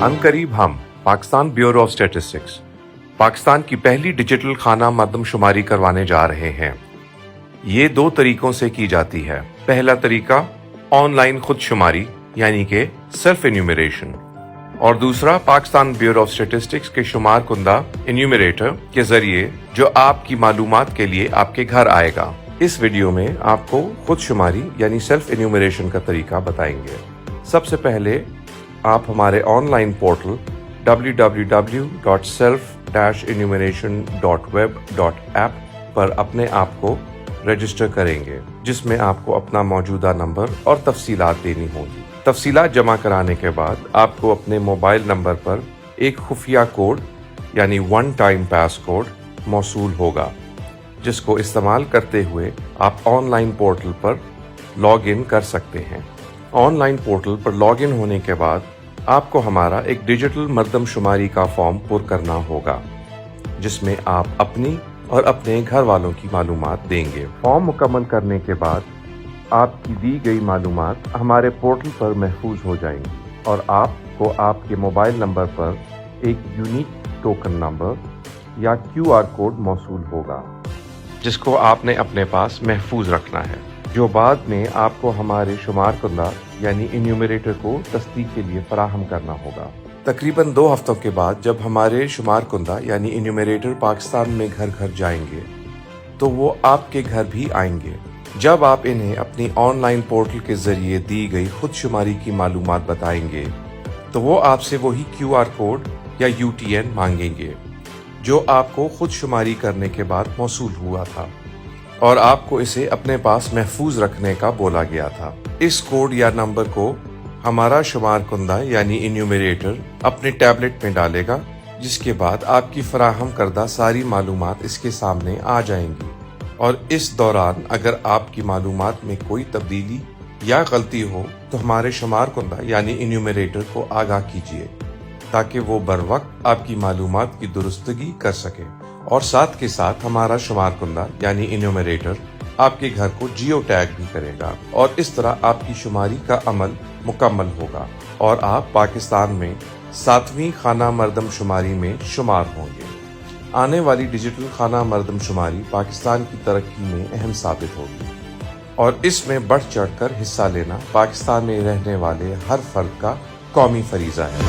अनकरीब हम Pakistan bureau of statistics Pakistan की पहली डिजिटल खाना मरदमशुमारी करवाने जा रहे हैं। ये 2 तरीकों से की जाती है। पहला तरीका ऑनलाइन खुदशुमारी यानी कि सेल्फ एन्यूमरेशन और दूसरा पाकिस्तान ब्यूरो ऑफ स्टैटिस्टिक्स के शुमार कुंदा एन्यूमरेटर के जरिए जो आपकी मालूमात के लिए आपके घर आएगा। इस वीडियो में आपको खुदशुमारी यानी सेल्फ एन्यूमरेशन का तरीका बताएंगे। सबसे पहले आप हमारे ऑनलाइन पोर्टल www.self-enumeration.web.app पर अपने आप को रजिस्टर करेंगे, जिसमें आपको अपना मौजूदा नंबर और तफसीलात देनी होगी। तफसीलात जमा कराने के बाद आपको अपने मोबाइल नंबर पर एक खुफिया कोड यानी वन टाइम पास कोड मौसूल होगा, जिसको इस्तेमाल करते हुए आप ऑनलाइन पोर्टल पर लॉग इन कर सकते हैं। ऑनलाइन पोर्टल पर लॉग इन होने के बाद आपको हमारा एक डिजिटल मरदमशुमारी का फॉर्म पुर करना होगा, जिसमें आप अपनी और अपने घर वालों की मालूमात देंगे। फॉर्म मुकम्मल करने के बाद आपकी दी गई मालूमात हमारे पोर्टल पर महफूज हो जाएंगी और आपको आपके मोबाइल नंबर पर एक यूनिक टोकन नंबर या QR कोड मौसूल होगा, जिसको आपने अपने पास महफूज रखना है, जो बाद में आपको हमारे शुमार कुंदा यानी इन्यूमरेटर को तस्दीक के लिए फराहम करना होगा। तकरीबन 2 हफ्तों के बाद जब हमारे शुमार कुंदा यानी इन्यूमरेटर पाकिस्तान में घर घर जाएंगे तो वो आपके घर भी आएंगे। जब आप इन्हें अपनी ऑनलाइन पोर्टल के जरिए दी गई खुदशुमारी की मालूमात बताएंगे तो वो आपसे वही QR कोड या UTN मांगेंगे जो आपको खुदशुमारी करने के बाद मौसूल हुआ था और आपको इसे अपने पास महफूज रखने का बोला गया था। इस कोड या नंबर को हमारा शुमार कुंदा यानी इन्यूमरेटर अपने टैबलेट में डालेगा, जिसके बाद आपकी फराहम करदा सारी मालूमात इसके सामने आ जाएंगी और इस दौरान अगर आपकी मालूमात में कोई तब्दीली या गलती हो तो हमारे शुमार कुंदा यानी इन्यूमरेटर को आगाह कीजिए, ताकि वो बर वक्त आपकी मालूमात की दुरुस्तगी कर सके। और साथ के साथ हमारा शुमार कुंदा यानी इन्यूमरेटर आपके घर को जियो टैग भी करेगा और इस तरह आपकी शुमारी का अमल मुकम्मल होगा और आप पाकिस्तान में 7वीं खाना मरदमशुमारी में शुमार होंगे। आने वाली डिजिटल खाना मरदमशुमारी पाकिस्तान की तरक्की में अहम साबित होगी और इसमें बढ़ चढ़कर हिस्सा लेना पाकिस्तान में रहने वाले हर फर्द का कौमी फरीजा है।